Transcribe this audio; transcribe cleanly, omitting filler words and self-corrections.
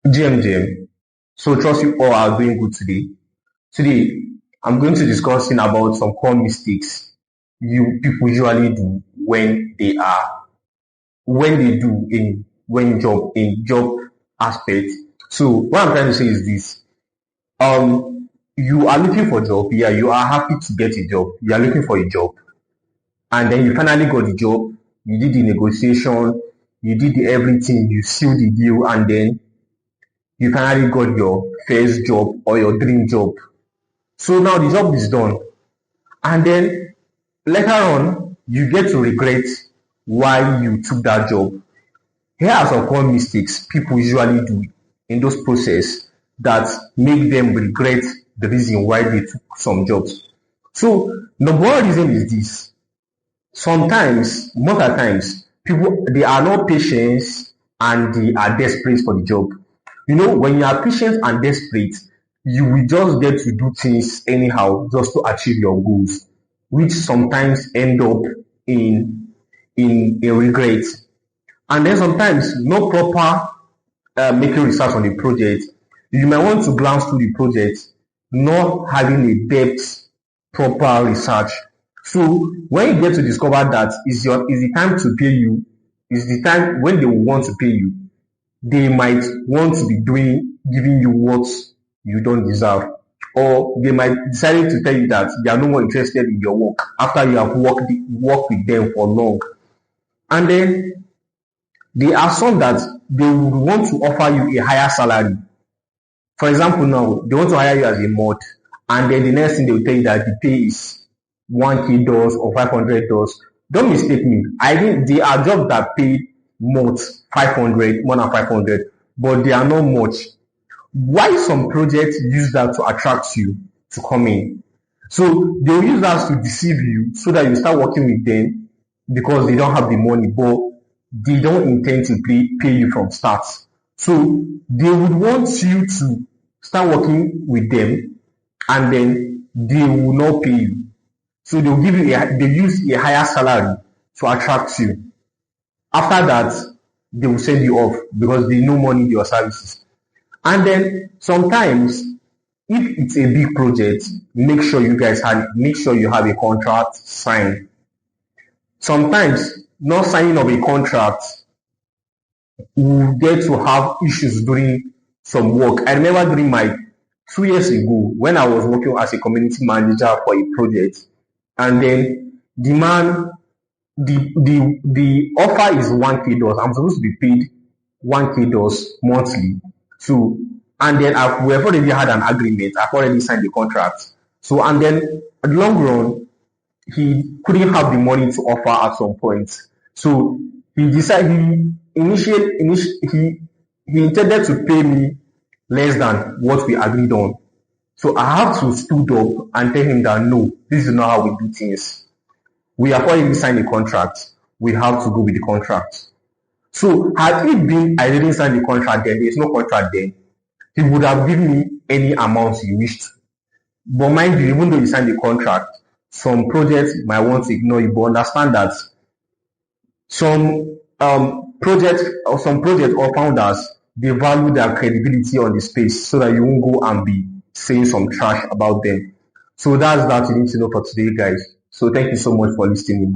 GM. So trust you all are doing good today. Today, I'm going to discussing about some core mistakes you people usually do when they do in job aspect. So what I'm trying to say is this. You are looking for a job, yeah, you are happy to get a job, you are looking for a job, and then you finally got the job, you did the negotiation, you did everything, you sealed the deal, and then you finally got your first job or your dream job. So now the job is done. And then later on, you get to regret why you took that job. Here are some common mistakes people usually do in those process that make them regret the reason why they took some jobs. So number one reason is this. Sometimes, most of the times, people they are not patient and they are desperate for the job. When you are patient and desperate, you will just get to do things anyhow just to achieve your goals, which sometimes end up in a regret. And then sometimes no proper making research on the project. You might want to glance through the project, not having a depth proper research. So when you get to discover that is the time to pay you, is the time when they will want to pay you, they might want to be giving you what you don't deserve, or they might decide to tell you that they are no more interested in your work after you have worked with them for long. And then there are some that they would want to offer you a higher salary. For example, now they want to hire you as a mod, and then the next thing they will tell you that the pay is $1K or $500. Don't mistake me. I think there are jobs that pay more 500, more than 500, but they are not much. Why some projects use that to attract you to come in? So they will use that to deceive you so that you start working with them because they don't have the money, but they don't intend to pay you from start. So they would want you to start working with them, and then they will not pay you. So they will they use a higher salary to attract you. After that, they will send you off because they no money in your services. And then sometimes, if it's a big project, make sure you have a contract signed. Sometimes not signing of a contract will get to have issues during some work. I remember during my 2 years ago when I was working as a community manager for a project, and then the offer is $1K. I'm supposed to be paid $1K monthly. So, and then we have already had an agreement. I've already signed the contract. So, and then at the long run, he couldn't have the money to offer at some point. So he decided he intended to pay me less than what we agreed on. So I have to stood up and tell him that no, this is not how we do things. We have already signed a contract. We have to go with the contract. So had it been I didn't sign the contract, then there's no contract then, he would have given me any amount he wished. But mind you, even though you signed the contract, some projects might want to ignore you, but understand that some projects or founders, they value their credibility on the space so that you won't go and be saying some trash about them. So that's that you need to know for today, guys. So thank you so much for listening. Bye.